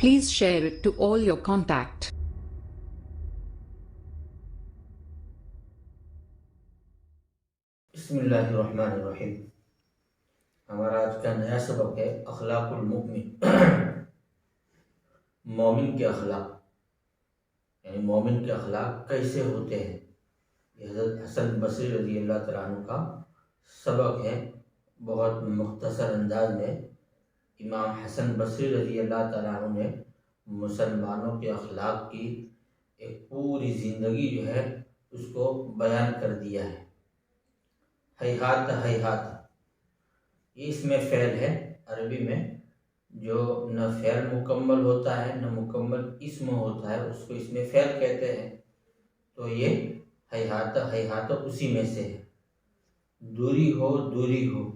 Please share it to all your contact. بسم اللہ الرحمن الرحیم. ہمارا آج کا نیا سبق ہے اخلاق المؤمن. مومن کے اخلاق، یعنی مومن کے اخلاق کیسے ہوتے ہیں. یہ حضرت حسن بصری رضی اللہ تعالیٰ عنہ کا سبق ہے. بہت مختصر انداز میں امام حسن بصری رضی اللہ تعالیٰ عنہ نے مسلمانوں کے اخلاق کی ایک پوری زندگی جو ہے اس کو بیان کر دیا ہے. ہیہات ہیہات، یہ اس میں فعل ہے عربی میں، جو نہ فعل مکمل ہوتا ہے نہ مکمل اسم ہوتا ہے، اس کو اس میں فعل کہتے ہیں. تو یہ ہیہات ہیہات اسی میں سے ہے. دوری ہو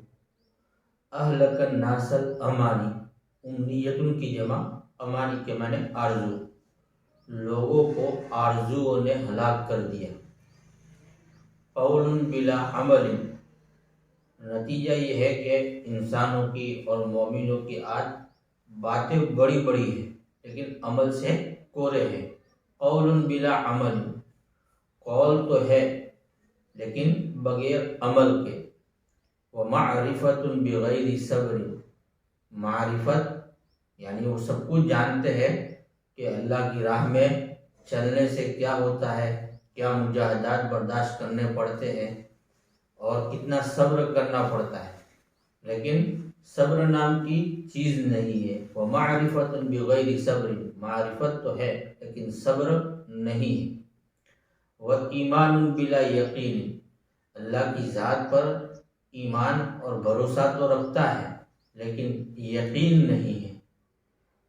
اہلک الناس الامانی، امنیتن کی جمع امانی کے معنی آرزو، لوگوں کو آرزوؤں نے ہلاک کر دیا. قول بلا عمل، نتیجہ یہ ہے کہ انسانوں کی اور مومنوں کی آج باتیں بڑی بڑی ہیں لیکن عمل سے کورے ہیں. قول بلا عمل، قول تو ہے لیکن بغیر عمل کے. ومعرفت بغیر صبر، معرفت یعنی وہ سب کچھ جانتے ہیں کہ اللہ کی راہ میں چلنے سے کیا ہوتا ہے، کیا مجاہدات برداشت کرنے پڑتے ہیں اور کتنا صبر کرنا پڑتا ہے، لیکن صبر نام کی چیز نہیں ہے. ومعرفت بغیر صبر، معرفت تو ہے لیکن صبر نہیں ہے. وایمان بلا یقین، اللہ کی ذات پر ایمان اور بھروسہ تو رکھتا ہے لیکن یقین نہیں ہے.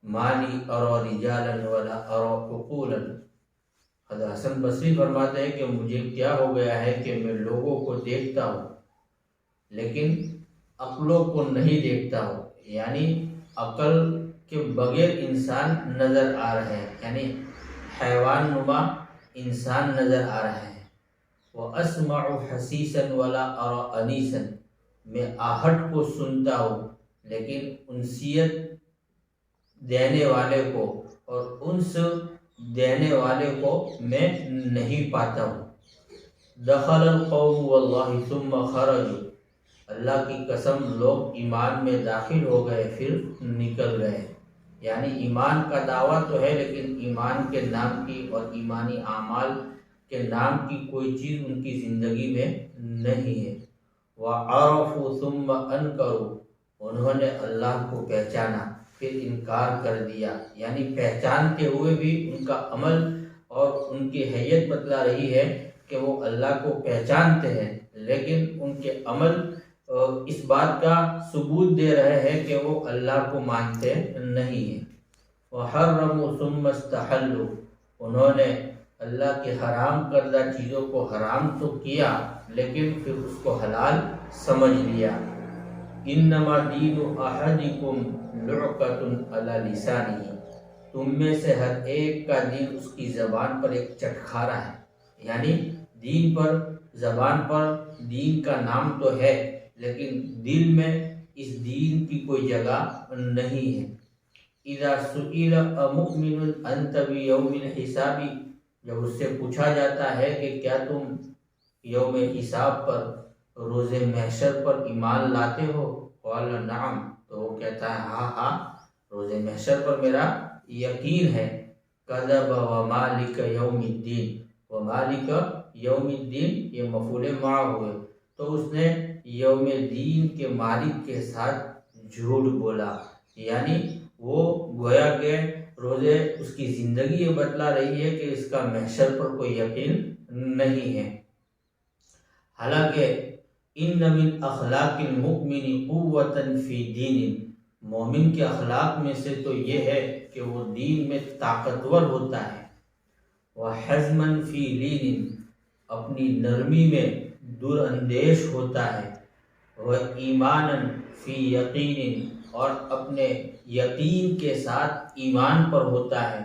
مالی ارو رجالا ولا ارو عقولا، حضرت حسن بصری فرماتے ہیں کہ مجھے کیا ہو گیا ہے کہ میں لوگوں کو دیکھتا ہوں لیکن عقلوں کو نہیں دیکھتا ہوں. یعنی عقل کے بغیر انسان نظر آ رہے ہیں، یعنی حیوان نما انسان نظر آ رہا ہے. وَأَسْمَعُ حَسِيسًا وَلَا أَرَى أَنِيسًا، میں آہٹ کو سنتا ہوں لیکن انسیت دینے والے کو اور انس دینے والے کو میں نہیں پاتا ہوں. دخل القوم واللہ ثم خرجوا، اللہ کی قسم لوگ ایمان میں داخل ہو گئے پھر نکل گئے. یعنی ایمان کا دعویٰ تو ہے لیکن ایمان کے نام کی اور ایمانی اعمال کے نام کی کوئی چیز ان کی زندگی میں نہیں ہے. وَعَرَفُوا ثُمَّ أَنْكَرُوا، انہوں نے اللہ کو پہچانا پھر انکار کر دیا. یعنی پہچانتے ہوئے بھی ان کا عمل اور ان کی حیت بتلا رہی ہے کہ وہ اللہ کو پہچانتے ہیں لیکن ان کے عمل اس بات کا ثبوت دے رہے ہیں کہ وہ اللہ کو مانتے نہیں ہیں. وَحَرَّمُوا ثُمَّ اسْتَحَلُّوا، انہوں نے اللہ کے حرام کردہ چیزوں کو حرام تو کیا لیکن پھر اس کو حلال سمجھ لیا. انما دین احدکم لعقۃ علی لسانہ، تم میں سے ہر ایک کا دین اس کی زبان پر ایک چٹکھارا ہے. یعنی دین پر، زبان پر دین کا نام تو ہے لیکن دل میں اس دین کی کوئی جگہ نہیں ہے. اذا سئل امؤمن انت بیوم الحساب، جب اس سے پوچھا جاتا ہے کہ کیا تم یوم حساب پر، روز محشر پر ایمان لاتے ہو، قال نعم، تو وہ کہتا ہے ہاں ہاں روز محشر پر میرا یقین ہے. کذب ومالک یوم الدین، ومالک یوم الدین یہ مفعول معہ ہوئے تو اس نے یوم دین کے مالک کے ساتھ جھوٹ بولا. یعنی وہ گویا کہ روزے اس کی زندگی یہ بتلا رہی ہے کہ اس کا محشر پر کوئی یقین نہیں ہے. حالانکہ ان من اخلاق المؤمن قوة فی دین، مومن کے اخلاق میں سے تو یہ ہے کہ وہ دین میں طاقتور ہوتا ہے. وحزما فی لین، اپنی نرمی میں دور اندیش ہوتا ہے. وایمانا فی یقین، اور اپنے یقین کے ساتھ ایمان پر ہوتا ہے.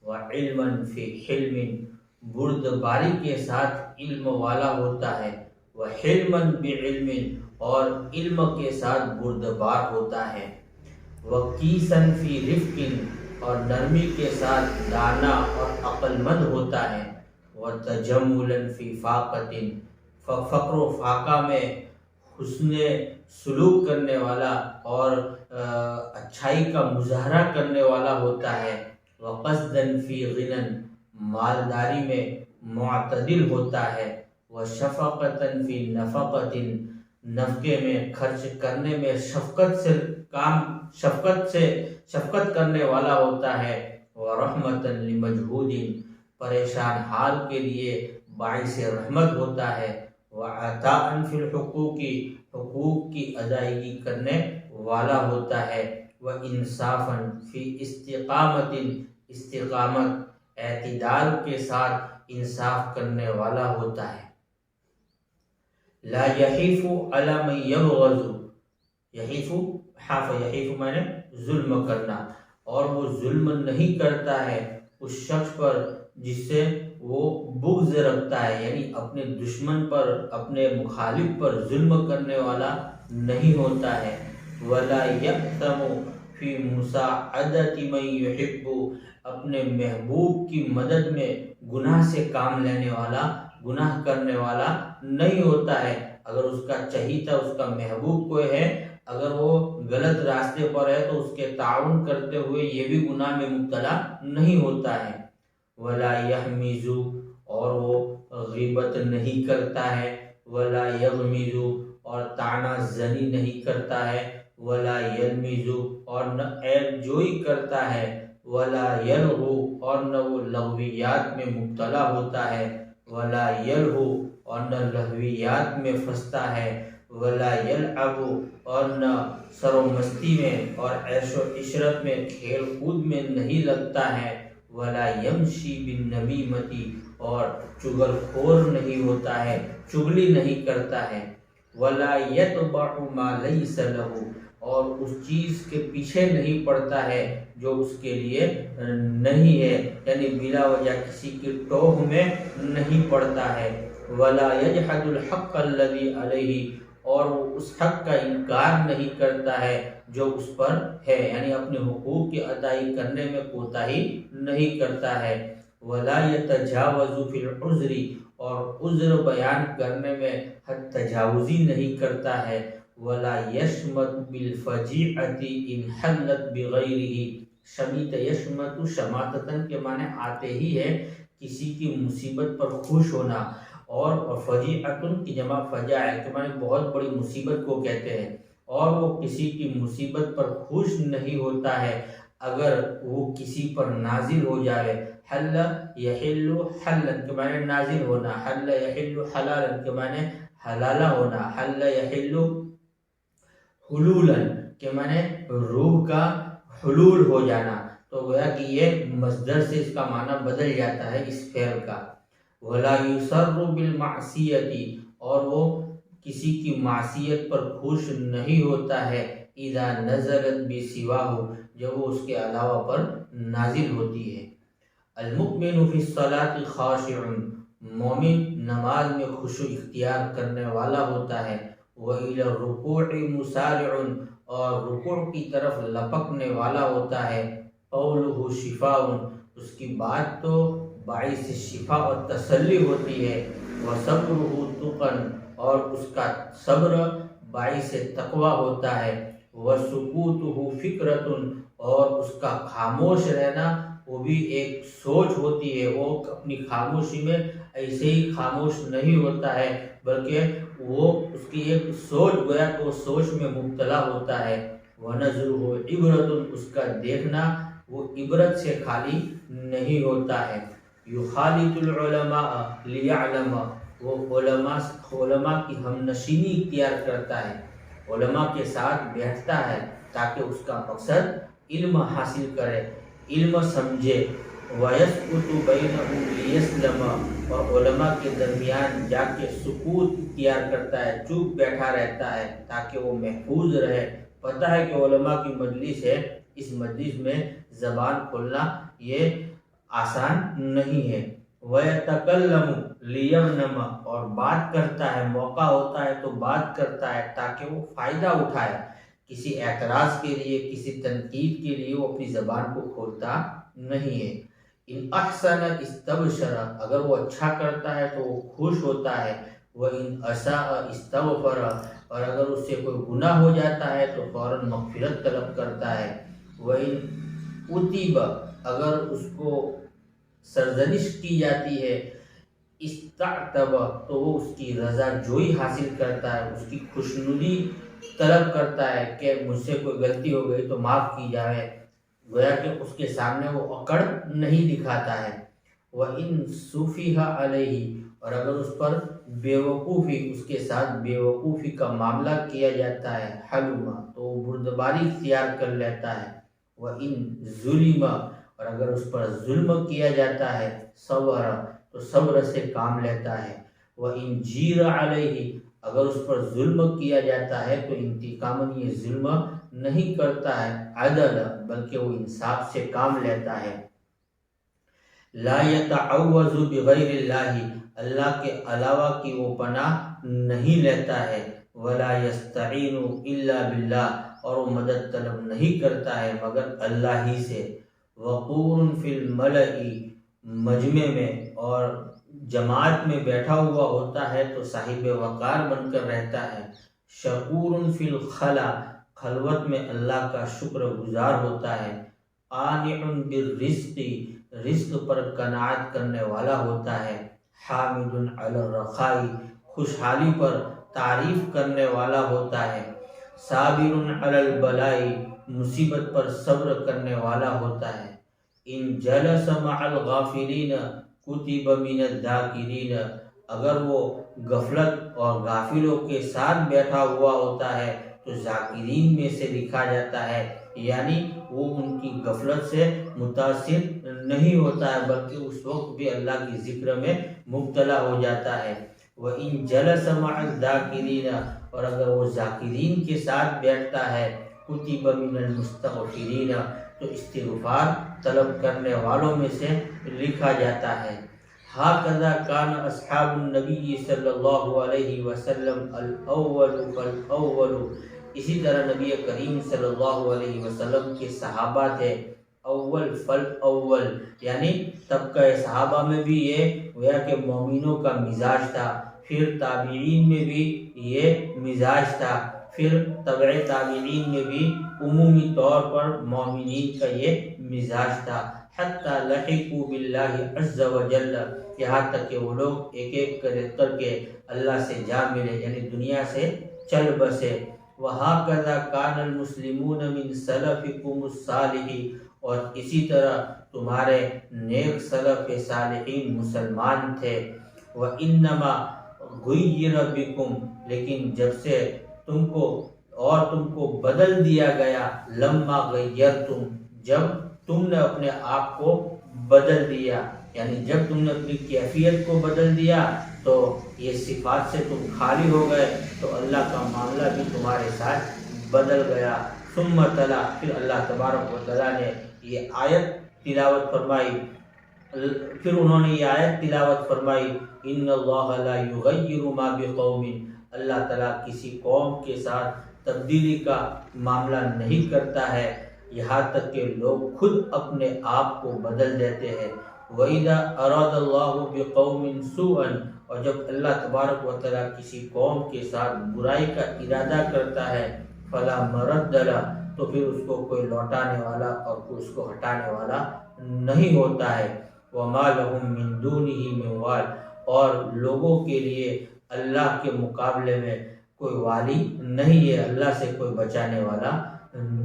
وعلما فی حلم، بردباری کے ساتھ علم والا ہوتا ہے. وحلما بعلم، اور علم کے ساتھ بردبار ہوتا ہے. وکیسا فی رفق، اور نرمی کے ساتھ دانا اور عقل مند ہوتا ہے، وتجملا فی فاقۃ، فقر و فاقہ میں حسن سلوک کرنے والا اور اچھائی کا مظاہرہ کرنے والا ہوتا ہے، وقصدا فی غنى، مالداری میں معتدل ہوتا ہے، وشفقۃ فی نفقۃ، نفقے میں خرچ کرنے میں شفقت کرنے والا ہوتا ہے، ورحمۃ لمجہود، پریشان حال کے لیے باعث رحمت ہوتا ہے، وعطاء فی الحقوق، حقوق کی ادائیگی کرنے والا ہوتا ہے، وانصافا فی استقامت، اعتدال کے ساتھ انصاف کرنے والا ہوتا ہے، لا یحیف علی من یبغض، یحیف مانے ظلم کرنا، اور وہ ظلم نہیں کرتا ہے اس شخص پر جس سے وہ بغض رکھتا ہے، یعنی اپنے دشمن پر، اپنے مخالف پر ظلم کرنے والا نہیں ہوتا ہے، ولا یأثم فی مساعدۃ من یحب، اپنے محبوب کی مدد میں گناہ سے کام لینے والا، گناہ کرنے والا نہیں ہوتا ہے۔ اگر اس کا چہیتا، اس کا محبوب کوئی ہے، اگر وہ غلط راستے پر ہے تو اس کے تعاون کرتے ہوئے یہ بھی گناہ میں مبتلا نہیں ہوتا ہے، ولا یحمز، اور وہ غیبت نہیں کرتا ہے، ولا یغمز، اور طعنہ زنی نہیں کرتا ہے، ولا یلمز، اور نہ عیب جوئی کرتا ہے، ولا یلغو، اور نہ وہ لغویات میں مبتلا ہوتا ہے، ولا یلہو، اور نہ لہویات میں پھنستا ہے، ولا یلعب، اور نہ سر و مستی میں اور عیش و عشرت میں، کھیل کود میں نہیں لگتا ہے، ولا یمشی بالنمیمۃ، اور چگل خور نہیں ہوتا ہے، چگلی نہیں کرتا ہے، ولا یتبع ما لیس لہ، اور اس چیز کے پیچھے نہیں پڑتا ہے جو اس کے لیے نہیں ہے، یعنی بلا وجہ کسی کی ٹوہ میں نہیں پڑتا ہے، ولا یجحد الحق الذی علیہ، اور وہ اس حق کا انکار نہیں کرتا ہے جو اس پر ہے، یعنی اپنے حقوق کی ادائی کرنے میں کوتاہی نہیں کرتا ہے، ولا یتجاوز فی العذر، اور عذر بیان کرنے میں حد تجاوزی نہیں کرتا ہے، ولا یشمت بالفجیعۃ ان حلت بغیرہ، شمیت یشمت شماتتن کے معنی آتے ہی ہے کسی کی مصیبت پر خوش ہونا، اور فجیعتن کی جمع فجع ہے کہ معنی بہت بڑی مصیبت کو کہتے ہیں، اور وہ کسی کی مصیبت پر خوش نہیں ہوتا ہے اگر وہ کسی پر نازل ہو جائے، حل یحل حلن کے معنی نازل ہونا، حل یحل حلالن کے معنی حلالہ ہونا، حل یحل حلولن کے معنی روح کا حلول ہو جانا، تو گویا کہ یہ مصدر سے اس کا معنی بدل جاتا ہے اس فعل کا، ولا یسر بالمعصیۃ، اور وہ کسی کی معصیت پر خوش نہیں ہوتا ہے، اذا نزلت بسواہ، جب وہ اس کے علاوہ پر نازل ہوتی ہے، المؤمن فی الصلاۃ خاشع، مومن نماز میں خشوع اختیار کرنے والا ہوتا ہے، وإلی الرکوع مسارع، اور رکوع کی طرف لپکنے والا ہوتا ہے، قولہ شفاء، اس کی بات تو باعث شفا اور تسلی ہوتی ہے، وصبرہ تقا، اور اس کا صبر باعث تقوی ہوتا ہے، وسکوتہ فکرۃ، اور اس کا خاموش رہنا وہ بھی ایک سوچ ہوتی ہے، وہ اپنی خاموشی میں ایسے ہی خاموش نہیں ہوتا ہے بلکہ وہ اس کی ایک سوچ، گویا کہ وہ سوچ میں مبتلا ہوتا ہے، ونظرہ عبرۃ، اس کا دیکھنا وہ عبرت سے خالی نہیں ہوتا ہے، یخالط العلماء لیعلم، وہ علماء کی ہم نشینی اختیار کرتا ہے، علماء کے ساتھ بیٹھتا ہے تاکہ اس کا مقصد علم حاصل کرے، علم سمجھے، وَيَسْكُتُ بَيْنَهُمْ لِيَسْلَمَ، اور علماء کے درمیان جا کے سکوت اختیار کرتا ہے، چپ بیٹھا رہتا ہے تاکہ وہ محفوظ رہے، پتہ ہے کہ علماء کی مجلس ہے، اس مجلس میں زبان کھولنا یہ آسان نہیں ہے، وَيَتَكَلَّمُ لِيَغْنَمَ، اور بات کرتا ہے، موقع ہوتا ہے تو بات کرتا ہے تاکہ وہ فائدہ اٹھائے، کسی اعتراض کے لیے، کسی تنقید کے لیے وہ اپنی زبان کو کھولتا نہیں ہے۔ ان احسن استبشر، اگر وہ اچھا کرتا ہے تو وہ خوش ہوتا ہے۔ وَإِنْ أَسَاءَ اسْتَغْفَرَ، اور اگر اس سے کوئی گناہ ہو جاتا ہے تو فوراً مغفرت طلب کرتا ہے۔ وَإِنْ عُوتِبَ، اگر اس کو سرزنش کی جاتی ہے، استعتب، تو وہ اس کی رضا جوئی حاصل کرتا ہے، اس کی خوشنودی طلب کرتا ہے کہ مجھ سے کوئی غلطی ہو گئی تو معاف کی جائے، گویا کہ اس کے سامنے وہ اکڑ نہیں دکھاتا ہے۔ وَإِنْ صُفِحَ عَلَيْهِ، اور اگر اس پر بیوقوفی، اس کے ساتھ بیوقوفی کا معاملہ کیا جاتا ہے، حلم، تو وہ بردباری اختیار کر لیتا ہے۔ وَإِنْ ظُلِمَ، اور اگر اس پر ظلم کیا جاتا ہے، صبر، تو صبر سے کام لیتا ہے۔ وَإِنْ جِيرَ عَلَيْهِ، اگر اس پر ظلم کیا جاتا ہے تو انتقاماً یہ ظلم نہیں کرتا ہے، عدل، بلکہ وہ انصاف سے کام لیتا ہے۔ لا يتعوذ بغیر اللہ، اللہ کے علاوہ کی وہ پناہ نہیں لیتا ہے۔ ولا يستعین الا باللہ، اور وہ مدد طلب نہیں کرتا ہے مگر اللہ ہی سے۔ وقور فی الملأ، مجمع میں اور جماعت میں بیٹھا ہوا ہوتا ہے تو صاحب وقار بن کر رہتا ہے۔ شکور فی الخلا، خلوت میں اللہ کا شکر گزار ہوتا ہے۔ قانع بالرزق، رزق پر قناعت کرنے والا ہوتا ہے۔ حامد علی الرخاء، خوشحالی پر تعریف کرنے والا ہوتا ہے۔ صابر علی البلاء، مصیبت پر صبر کرنے والا ہوتا ہے۔ ان جلس مع الغافلین کتب من الذاکرین، اگر وہ غفلت اور غافلوں کے ساتھ بیٹھا ہوا ہوتا ہے تو ذاکرین میں سے لکھا جاتا ہے، یعنی وہ ان کی غفلت سے متاثر نہیں ہوتا ہے بلکہ اس وقت بھی اللہ کی ذکر میں مبتلا ہو جاتا ہے۔ وَإِن جَلَسَ مَعَ الذَّاكِرِينَ، اور اگر وہ ذاکرین کے ساتھ بیٹھتا ہے، كُتِبَ مِنَ الْمُسْتَغْفِرِينَ، تو استغفار طلب کرنے والوں میں سے لکھا جاتا ہے۔ ہَكَذَا كَانَ أَصْحَابُ النَّبِيِّ صلی اللہ علیہ وسلم الْأَوَّلُ فَالْأَوَّلُ، اسی طرح نبی کریم صلی اللہ علیہ وسلم کے صحابہ تھے اول فل اول، یعنی طبقہ صحابہ میں بھی یہ گویا کہ مومنوں کا مزاج تھا، پھر تابعین میں بھی یہ مزاج تھا، پھر تبع تابعین میں بھی عمومی طور پر مومنین کا یہ مزاج تھا۔ حتی لحقوا باللہ عز وجل، یہاں تک کہ وہ لوگ ایک ایک کر کے اللہ سے جا ملے، یعنی دنیا سے چل بسے۔ وَهَكَذَا كَانَ الْمُسْلِمُونَ مِنْ سَلَفِكُمُ الصَّالِحِ، اور اسی طرح تمہارے نیک سلف صالحین مسلمان تھے۔ وَإِنَّمَا غُيِّرَ بِكُمْ، لیکن جب سے تم کو بدل دیا گیا، لَمَّا غَيَّرْتُمْ، جب تم نے اپنے آپ کو بدل دیا، یعنی جب تم نے اپنی کیفیت کو بدل دیا تو یہ صفات سے تم خالی ہو گئے تو اللہ کا معاملہ بھی تمہارے ساتھ بدل گیا۔ ثم تلا، پھر اللہ تبارک و تعالیٰ نے یہ آیت تلاوت فرمائی، پھر انہوں نے یہ آیت تلاوت فرمائی، ان اللہ لا یغیر ما بقوم، اللہ تعالیٰ کسی قوم کے ساتھ تبدیلی کا معاملہ نہیں کرتا ہے یہاں تک کہ لوگ خود اپنے آپ کو بدل دیتے ہیں۔ وَإِذَا أَرَادَ اللَّهُ بِقَوْمٍ سُوءًا، اور جب اللہ تبارک و تعالیٰ کسی قوم کے ساتھ برائی کا ارادہ کرتا ہے، فَلَا مَرَدَّ لَهُ، تو پھر اس کو کوئی لوٹانے والا اور کوئی اس کو ہٹانے والا نہیں ہوتا ہے۔ وَمَا لَهُم مِّن دُونِهِ مِن وَالٍ، اور لوگوں کے لیے اللہ کے مقابلے میں کوئی والی نہیں ہے، اللہ سے کوئی بچانے والا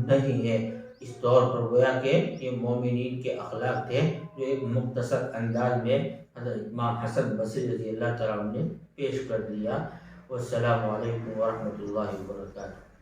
نہیں ہے۔ اس طور پر گویا کہ یہ مومنین کے اخلاق تھے جو ایک مختصر انداز میں حضرت امام حسن بصری رضی اللہ تعالیٰ عنہ نے پیش کر دیا۔ والسلام علیکم ورحمۃ اللہ وبرکاتہ۔